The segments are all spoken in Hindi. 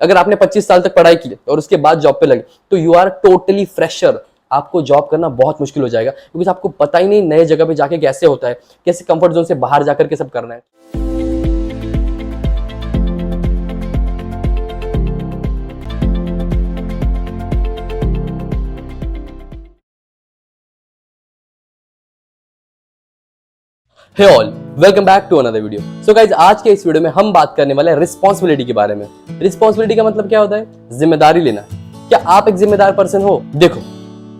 अगर आपने 25 साल तक पढ़ाई की और उसके बाद जॉब पे लगे तो यू आर टोटली फ्रेशर। आपको जॉब करना बहुत मुश्किल हो जाएगा क्योंकि आपको पता ही नहीं नए जगह पे जाके कैसे होता है, कैसे कंफर्ट जोन से बाहर जाकर के सब करना है। Hey all, welcome back to another video. So guys, आज के इस वीडियो में हम बात करने वाले हैं रिस्पॉन्सिबिलिटी के बारे में। रिस्पॉन्सिबिलिटी का मतलब क्या होता है? जिम्मेदारी लेना। क्या आप एक जिम्मेदार पर्सन हो? देखो,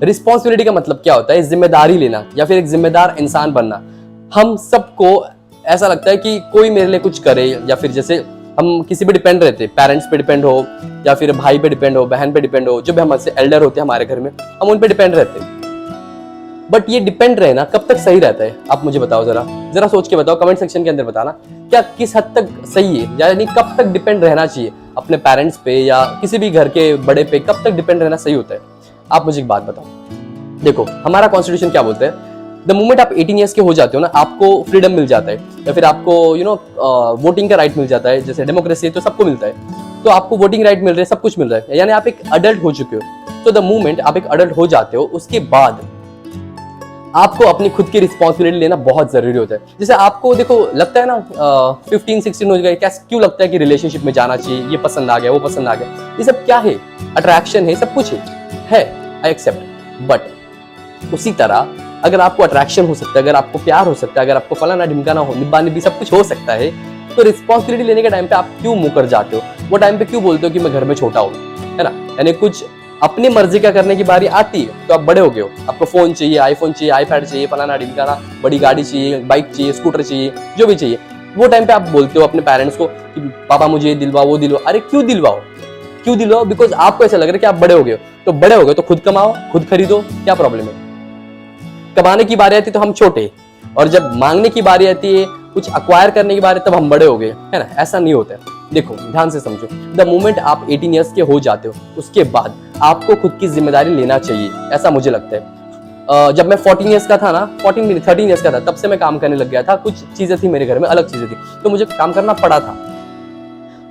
रिस्पॉन्सिबिलिटी का मतलब क्या होता है? जिम्मेदारी लेना या फिर एक जिम्मेदार इंसान बनना। हम सबको ऐसा लगता है कि कोई मेरे लिए कुछ करे, या फिर जैसे हम किसी पे डिपेंड रहते, पेरेंट्स पे डिपेंड हो या फिर भाई पे डिपेंड हो, बहन पे डिपेंड हो, जो भी हमसे एल्डर होते हैं हमारे घर में, हम उन पे डिपेंड रहते हैं। बट ये डिपेंड रहना कब तक सही रहता है? आप मुझे बताओ, जरा सोच के बताओ, कमेंट सेक्शन के अंदर बताना। क्या किस हद तक सही है, यानी कब तक डिपेंड रहना चाहिए अपने पेरेंट्स पे या किसी भी घर के बड़े पे? कब तक डिपेंड रहना सही होता है? आप मुझे एक बात बताओ। देखो, हमारा कॉन्स्टिट्यूशन क्या बोलता है? द मोमेंट आप 18 ईयर्स के हो जाते हो ना, आपको फ्रीडम मिल जाता है, या फिर आपको वोटिंग का राइट मिल जाता है। जैसे डेमोक्रेसी है तो सबको मिलता है, तो आपको वोटिंग राइट मिल रहा है, सब कुछ मिल रहा है, यानी आप एक अडल्ट हो चुके हो। तो द मोमेंट आप एक अडल्ट हो जाते हो, उसके बाद आपको अपनी खुद की रिस्पॉन्सिबिलिटी लेना बहुत जरूरी होता है। जैसे आपको देखो लगता है ना 15-16 हो गए, क्या क्यों लगता है कि रिलेशनशिप में जाना चाहिए, ये पसंद आ गया, वो पसंद आ गया, ये सब क्या है? अट्रैक्शन है, सब कुछ है, आई एक्सेप्ट। बट उसी तरह अगर आपको अट्रैक्शन हो सकता है, अगर आपको प्यार हो सकता है, अगर आपको फलाना ढिमकाना हो, निब्बा निब्बी सब कुछ हो सकता है, तो रिस्पॉन्सिबिलिटी लेने के टाइम पे आप क्यों मुकर जाते हो? वो टाइम पे क्यों बोलते हो कि मैं घर में छोटा हूँ, है ना? यानी कुछ अपनी मर्जी का करने की बारी आती है तो आप बड़े हो गए हो, आपको फोन चाहिए, आईफोन चाहिए, आईपैड चाहिए, फलाना ढिमकाना, बड़ी गाड़ी चाहिए, बाइक चाहिए, स्कूटर चाहिए, जो भी चाहिए। वो टाइम पे आप बोलते हो अपने पेरेंट्स को कि पापा मुझे ये दिलवाओ, वो दिलवाओ। अरे क्यों दिलवाओ, क्यों दिलवाओ? बिकॉज आपको ऐसा लग रहा है कि आप बड़े हो गए हो। तो बड़े हो गए तो खुद कमाओ, खुद खरीदो, क्या प्रॉब्लम है? कमाने की बारी आती है तो हम छोटे, और जब मांगने की बारी आती है, कुछ अक्वायर करने की बारी, तब हम बड़े हो गए, है ना? ऐसा नहीं होता है। देखो, ध्यान से समझो, द मोमेंट आप 18 ईयर्स के हो जाते हो, उसके बाद आपको खुद की जिम्मेदारी लेना चाहिए, ऐसा मुझे लगता है। जब मैं 14 ईयर्स का था ना, 13 ईयर्स का था, तब से मैं काम करने लग गया था। कुछ चीजें थी मेरे घर में, अलग चीजें थी, तो मुझे काम करना पड़ा था।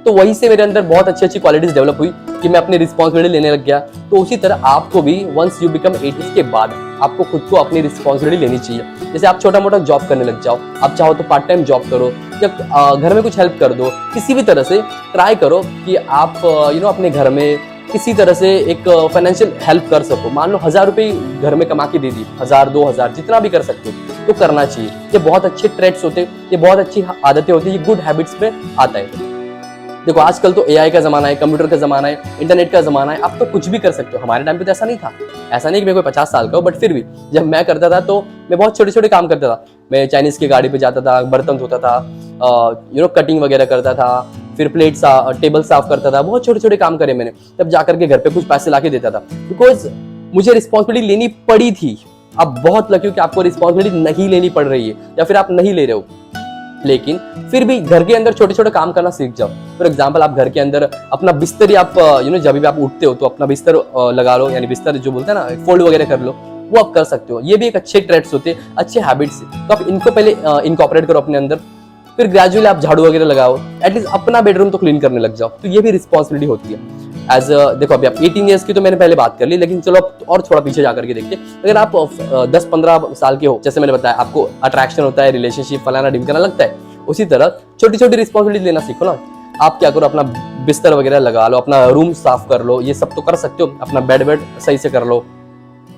तो वहीं से मेरे अंदर बहुत अच्छी अच्छी क्वालिटीज डेवलप हुई कि मैं अपनी रिस्पॉन्सिबिलिटी लेने लग गया। तो उसी तरह आपको भी वंस यू बिकम 18 के बाद आपको खुद को अपनी रिस्पॉन्सिबिलिटी लेनी चाहिए। जैसे आप छोटा मोटा जॉब करने लग जाओ, आप चाहो तो पार्ट टाइम जॉब करो, या घर में कुछ हेल्प कर दो, किसी भी तरह से ट्राई करो कि आप अपने घर में किसी तरह से एक फाइनेंशियल हेल्प कर सको। मान लो 1000 रुपये घर में कमा के दे दी, 1000-2000 जितना भी कर सकते हो तो करना चाहिए। ये बहुत अच्छे ट्रेड्स होते, ये बहुत अच्छी आदतें होती है, ये गुड हैबिट्स में आता है। देखो, आजकल तो एआई का जमाना है, कंप्यूटर का जमाना है, इंटरनेट का जमाना है, आप तो कुछ भी कर सकते हो। हमारे टाइम पे तो ऐसा नहीं था। ऐसा नहीं कि मैं कोई 50 साल का हूँ, बट फिर भी जब मैं करता था तो मैं बहुत छोटे छोटे काम करता था। मैं चाइनीज की गाड़ी पे जाता था, बर्तन धोता था, कटिंग वगैरह करता था, फिर टेबल साफ करता था। बहुत छोटे छोटे काम करे मैंने, तब जाकर के घर पे कुछ पैसे लाके देता था, बिकॉज मुझे रिस्पॉन्सिबिलिटी लेनी पड़ी थी। अब बहुत लकी हो कि आपको रिस्पॉन्सिबिलिटी नहीं लेनी पड़ रही है, या फिर आप नहीं ले रहे हो, लेकिन फिर भी घर के अंदर छोटे छोटे काम करना सीख जाओ। फॉर एग्जाम्पल, आप घर के अंदर अपना बिस्तर ही आप जब भी आप उठते हो तो अपना बिस्तर लगा लो, यानी बिस्तर जो बोलते हैं ना, फोल्ड वगैरह कर लो, वो आप कर सकते हो। ये भी एक अच्छे ट्रेड्स होते हैं, अच्छे हैबिट्स है, तो आप इनको पहले इनकॉर्पोरेट करो अपने अंदर, फिर ग्रेजुअली आप झाड़ू वगैरह लगाओ, एटलीस्ट अपना बेडरूम तो क्लीन करने लग जाओ। तो ये भी रिस्पॉन्सिबिलिटी होती है। देखो, अभी आप 18 ईयर्स की तो मैंने पहले बात कर ली, लेकिन चलो अब और थोड़ा पीछे जाकर के देखते हैं। अगर आप 10-15 साल के हो, जैसे मैंने बताया, आपको अट्रैक्शन होता है, रिलेशनशिप फलाना ढिमकाना लगता है, उसी तरह छोटी छोटी रिस्पॉन्सिबिलिटी लेना सीखो ना। आप क्या करो, अपना बिस्तर वगैरह लगा लो, अपना रूम साफ कर लो, ये सब तो कर सकते हो। अपना बेड सही से कर लो,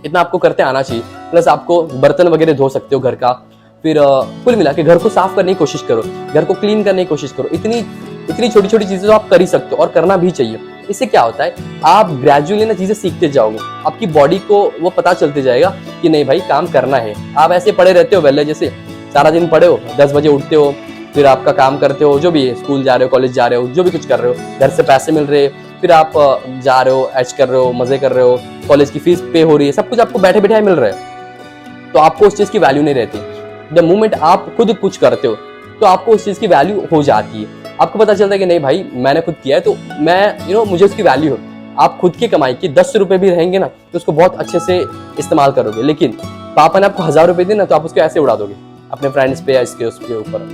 इतना आपको करते आना चाहिए। प्लस आपको बर्तन वगैरह धो सकते हो घर का। फिर कुल मिला के घर को साफ करने की कोशिश करो, घर को क्लीन करने की कोशिश करो। इतनी छोटी छोटी चीजें तो आप कर ही सकते हो, और करना भी चाहिए। इससे क्या होता है, आप ग्रेजुअली ना चीजें सीखते जाओगे, आपकी बॉडी को वो पता चलते जाएगा कि नहीं भाई, काम करना है। आप ऐसे पड़े रहते हो वेले, जैसे सारा दिन पड़े हो, 10 बजे उठते हो, फिर आपका काम करते हो, जो भी है, स्कूल जा रहे हो, कॉलेज जा रहे हो, जो भी कुछ कर रहे हो, घर से पैसे मिल रहे, फिर आप जा रहे हो, ऐश कर रहे हो, मजे कर रहे हो, कॉलेज की फीस पे हो रही है, सब कुछ आपको बैठे बैठे मिल रहा है, तो आपको उस चीज की वैल्यू नहीं रहती। द मोमेंट आप खुद कुछ करते हो तो आपको उस चीज की वैल्यू हो जाती है। आपको पता चलता है कि नहीं भाई, मैंने खुद किया है तो मैं मुझे उसकी वैल्यू हो। आप खुद की कमाई की 10 रुपए भी रहेंगे ना, तो उसको बहुत अच्छे से इस्तेमाल करोगे। लेकिन पापा ने आपको 1000 रुपए दिए ना, तो आप उसको ऐसे उड़ा दोगे अपने फ्रेंड्स पे या इसके उसके ऊपर,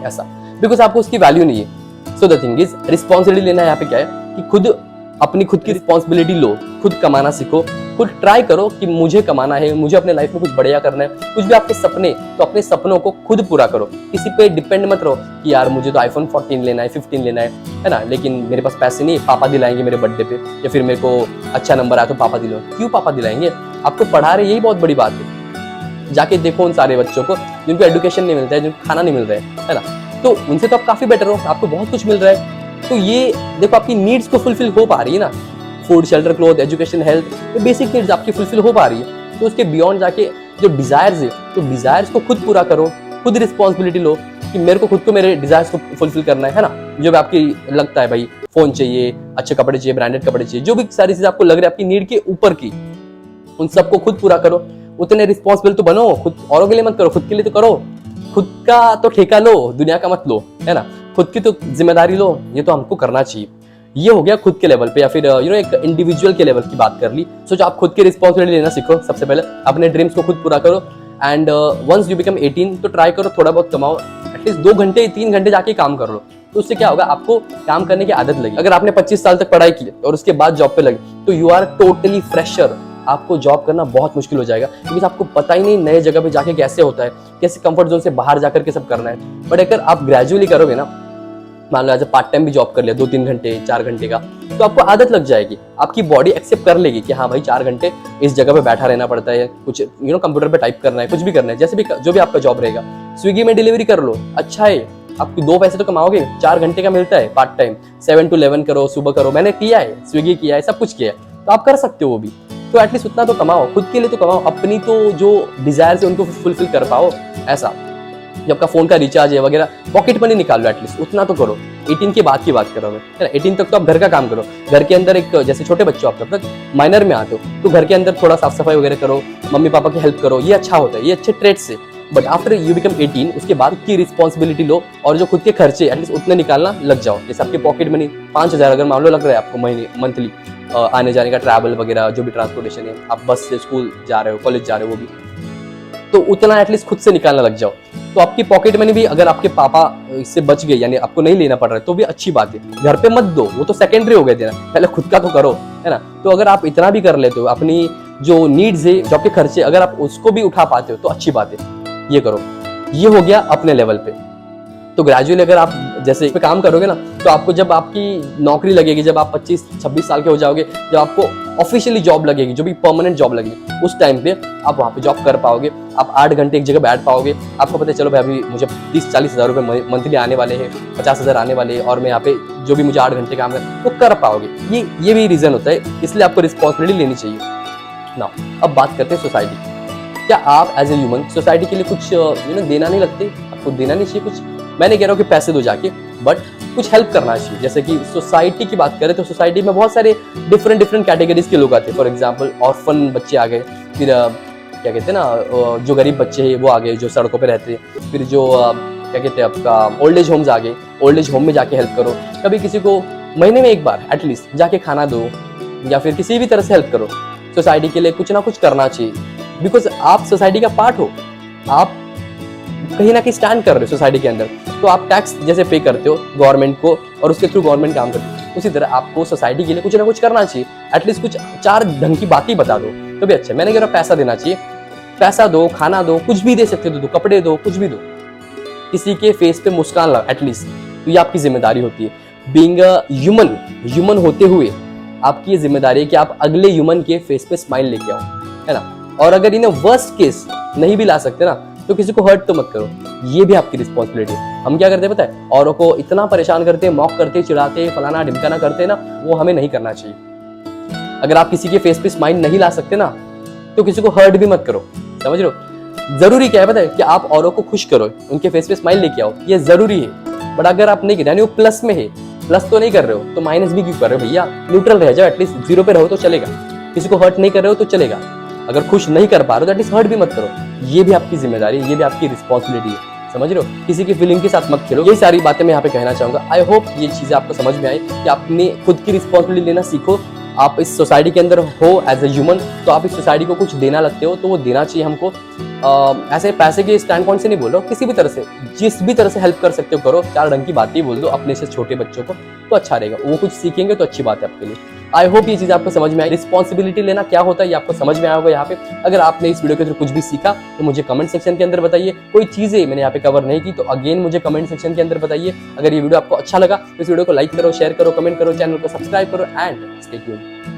ऐसा, बिकॉज आपको उसकी वैल्यू नहीं है। So the thing is, responsibility लेना यहाँ पे क्या है, कि खुद अपनी खुद की रिस्पॉन्सिबिलिटी लो, खुद कमाना सीखो, खुद ट्राई करो कि मुझे कमाना है, मुझे अपने लाइफ में कुछ बढ़िया करना है। कुछ भी आपके सपने, तो अपने सपनों को खुद पूरा करो। किसी पे डिपेंड मत रहो कि यार मुझे तो आईफोन 14 लेना है, 15 लेना है ना, लेकिन मेरे पास पैसे नहीं, पापा दिलाएंगे मेरे बर्थडे पे, या फिर मेरे को अच्छा नंबर आया तो पापा दिलाओ। क्यों पापा दिलाएंगे? आपको पढ़ा रहे, यही बहुत बड़ी बात है। जाके देखो उन सारे बच्चों को जिनको एजुकेशन नहीं मिलता है, जिनको खाना नहीं मिल रहा है ना, तो उनसे तो आप काफी बेटर हो, आपको बहुत कुछ मिल रहा है। तो ये देखो आपकी नीड्स को फुलफिल हो पा रही है ना, food, shelter, cloth, education, health, ये बेसिक नीड्स आपकी फुलफिल हो पा रही है। तो उसके बियॉन्ड जाके जो डिजायर्स है, तो डिजायर्स को खुद पूरा करो, खुद रिस्पॉन्सिबिलिटी लो कि मेरे को खुद को मेरे डिजायर्स को फुलफिल करना है ना। जो भी आपकी लगता है भाई, फोन चाहिए, अच्छे कपड़े चाहिए, ब्रांडेड कपड़े चाहिए, जो भी सारी चीजें आपको लग रही है आपकी नीड के ऊपर की, उन सबको खुद पूरा करो। उतने रिस्पॉन्सिबल तो बनो, खुद औरों के लिए मत करो, खुद के लिए तो करो। खुद का तो ठेका लो, दुनिया का मत लो, है ना। खुद की तो जिम्मेदारी लो, ये तो हमको करना चाहिए। ये हो गया खुद के लेवल पे, या फिर एक इंडिविजुअल के लेवल की बात कर ली। सोचो आप खुद की रिस्पॉन्सिबिलिटी लेना सीखो। सबसे पहले अपने ड्रीम्स को खुद पूरा करो, एंड वंस यू बिकम 18 तो ट्राई करो थोड़ा बहुत कमाओ, एटलीस्ट 2 घंटे 3 घंटे जाके काम कर लो। तो उससे क्या होगा, आपको काम करने की आदत लगी। अगर आपने 25 साल तक पढ़ाई की और उसके बाद जॉब पे लगे, तो यू आर टोटली फ्रेशर। आपको जॉब करना बहुत मुश्किल हो जाएगा, क्योंकि आपको पता ही नहीं नए जगह पे जाके कैसे होता है, कैसे कंफर्ट जोन से बाहर जाकर के सब करना है। बट अगर आप ग्रेजुअली करोगे ना, मान लो एज अ पार्ट टाइम भी जॉब कर लिया 2-3 घंटे 4 घंटे का, तो आपको आदत लग जाएगी। आपकी बॉडी एक्सेप्ट कर लेगी कि हाँ भाई 4 घंटे इस जगह पे बैठा रहना पड़ता है, कुछ कंप्यूटर पे टाइप करना है, कुछ भी करना है, जैसे भी जो भी आपका जॉब रहेगा। स्विगी में डिलीवरी कर लो, अच्छा है, आपको 2 पैसे तो कमाओगे। 4 घंटे का मिलता है पार्ट टाइम, 7 to 11 करो, सुबह करो। मैंने किया है, स्विगी किया है, सब कुछ किया है, तो आप कर सकते हो वो भी। तो एटलीस्ट उतना तो कमाओ, खुद के लिए तो कमाओ, अपनी तो जो डिजायर है उनको फुलफिल कर पाओ। ऐसा जब आपका फोन का रिचार्ज है वगैरह, पॉकेट मनी निकाल लो, एटलीस्ट उतना तो करो। 18 के बाद की बात करो मैं, है ना। 18 तक तो आप घर का काम करो, घर के अंदर एक, जैसे छोटे बच्चे हो आप तब तक माइनर में आते हो, तो घर के अंदर थोड़ा साफ सफाई वगैरह करो, मम्मी पापा की हेल्प करो, ये अच्छा होता है, ये अच्छे ट्रेड्स से। बट आफ्टर यू बिकम 18, उसके बाद की रिस्पॉन्सिबिलिटी लो, और जो खुद के खर्चे एटलीस्ट उतने निकालना लग जाओ। जैसे आपके पॉकेट मनी 5000 अगर मान लो लग रहा है आपको महीने, मंथली आने जाने का, ट्रैवल वगैरह, जो भी ट्रांसपोर्टेशन है, आप बस से स्कूल जा रहे हो, कॉलेज जा रहे हो, वो भी, तो उतना एटलीस्ट खुद से निकालना लग जाओ। तो आपकी पॉकेट मनी भी अगर आपके पापा इससे बच गए, यानी आपको नहीं लेना पड़ रहा है, तो भी अच्छी बात है। घर पे मत दो, वो तो सेकेंडरी हो गए देना, पहले खुद का तो करो, है ना। तो अगर आप इतना भी कर लेते हो, अपनी जो नीड्स है, जो आपके खर्चे, अगर आप उसको भी उठा पाते हो, तो अच्छी बात है, ये करो। ये हो गया अपने लेवल पे। तो ग्रेजुअली अगर आप जैसे इस पे काम करोगे ना, तो आपको जब आपकी नौकरी लगेगी, जब आप 25-26 साल के हो जाओगे, जब आपको ऑफिशियली जॉब लगेगी, जो भी परमानेंट जॉब लगेगी, उस टाइम पे आप वहाँ पे जॉब कर पाओगे। आप 8 घंटे एक जगह बैठ पाओगे, आपको पता है चलो भाई अभी मुझे 30-40 हज़ार रुपये मंथली आने वाले हैं, 50,000 आने वाले हैं, और मैं यहाँ पे जो भी मुझे 8 घंटे काम है वो कर पाओगे। ये भी रीजन होता है, इसलिए आपको रिस्पॉन्सिबिलिटी लेनी चाहिए ना। अब बात करते हैं सोसाइटी। क्या आप एज ए ह्यूमन सोसाइटी के लिए कुछ देना नहीं लगते? आपको देना नहीं चाहिए कुछ? मैं नहीं कह रहा हूँ कि पैसे दो जाके, बट कुछ हेल्प करना चाहिए। जैसे कि सोसाइटी की बात करें तो सोसाइटी में बहुत सारे डिफरेंट कैटेगरीज के लोग आते हैं। फॉर एग्जांपल ऑर्फन बच्चे आ गए, फिर क्या कहते हैं ना, जो गरीब बच्चे हैं वो आ गए, जो सड़कों पे रहते हैं। फिर जो क्या कहते हैं आपका ओल्ड एज होम्स आ गए, ओल्ड एज होम में जाके हेल्प करो। कभी किसी को महीने में एक बार एटलीस्ट जाके खाना दो, या फिर किसी भी तरह से हेल्प करो। सोसाइटी के लिए कुछ ना कुछ करना चाहिए, बिकॉज आप सोसाइटी का पार्ट हो, आप कहीं ना कहीं स्टैंड कर रहे हो सोसाइटी के अंदर। तो आप टैक्स जैसे पे करते हो गवर्नमेंट को, और उसके थ्रू गवर्नमेंट काम करती है, उसी तरह आपको सोसाइटी के लिए कुछ ना कुछ करना चाहिए। एटलीस्ट कुछ 4 ढंग की बातें बता दो तो भी अच्छा। मैंने कह रहा पैसा देना चाहिए, पैसा दो, खाना दो, कुछ भी दे सकते हो, दो कपड़े दो, कुछ भी दो, किसी के फेस पे मुस्कान ला एटलीस्ट। तो ये आपकी जिम्मेदारी होती है। बीइंग अ ह्यूमन होते हुए आपकी ये जिम्मेदारी है कि आप अगले ह्यूमन के फेस पे स्माइल लेके आओ, है ना। और अगर इन्हें वर्स्ट केस नहीं भी ला सकते ना, तो किसी को हर्ट तो मत करो, ये भी आपकी रिस्पॉन्सिबिलिटी है। हम क्या करते हैं पता है, औरों को इतना परेशान करते हैं, मॉक करते, चिढ़ाते, फलाना ढिमकाना करते हैं ना, वो हमें नहीं करना चाहिए। अगर आप किसी के फेस पे स्माइल नहीं ला सकते ना, तो किसी को हर्ट भी मत करो, समझ रहे हो। जरूरी क्या है पता है, कि आप औरों को खुश करो, उनके फेस पे स्माइल लेके आओ, ये जरूरी है। बट अगर आप नहीं कर, यानी वो प्लस में है, प्लस तो नहीं कर रहे हो, तो माइनस भी क्यों कर रहे हो भैया। न्यूट्रल रह जाओ, एटलीस्ट 0 पे रहो तो चलेगा। किसी को हर्ट नहीं कर रहे हो तो चलेगा। अगर खुश नहीं कर पा रहे हो तो एटलीस्ट हर्ट भी मत करो। ये भी आपकी जिम्मेदारी है, ये भी आपकी रिस्पॉन्सिबिलिटी है, समझ रहे हो। किसी की फीलिंग के साथ मत खेलो। यही सारी बातें मैं यहाँ पे कहना चाहूंगा। आई होप ये चीजें आपको समझ में आई कि आपने खुद की रिस्पॉन्सिबिलिटी लेना सीखो। आप इस सोसाइटी के अंदर हो एज ए ह्यूमन, तो आप इस सोसाइटी को कुछ देना लगते हो, तो वो देना चाहिए हमको। ऐसे पैसे के स्टैंड पॉइंट से नहीं बोल रहा हूँ, किसी भी तरह से, जिस भी तरह से हेल्प कर सकते हो करो। 4 ढंग की बातें बोल दो अपने से छोटे बच्चों को, तो अच्छा रहेगा, वो कुछ सीखेंगे तो अच्छी बात है आपके लिए। आई होप ये चीज आपको समझ में आई, रिस्पॉन्सिबिलिटी लेना क्या होता है ये आपको समझ में आया होगा यहाँ पे। अगर आपने इस वीडियो के थ्रू कुछ भी सीखा तो मुझे कमेंट सेक्शन के अंदर बताइए। कोई चीजें मैंने यहाँ पे कवर नहीं की तो अगेन मुझे कमेंट सेक्शन के अंदर बताइए। अगर ये वीडियो आपको अच्छा लगा तो इस वीडियो को लाइक करो, शेयर करो, कमेंट करो, चैनल को सब्सक्राइब करो एंड स्टे ट्यून्ड।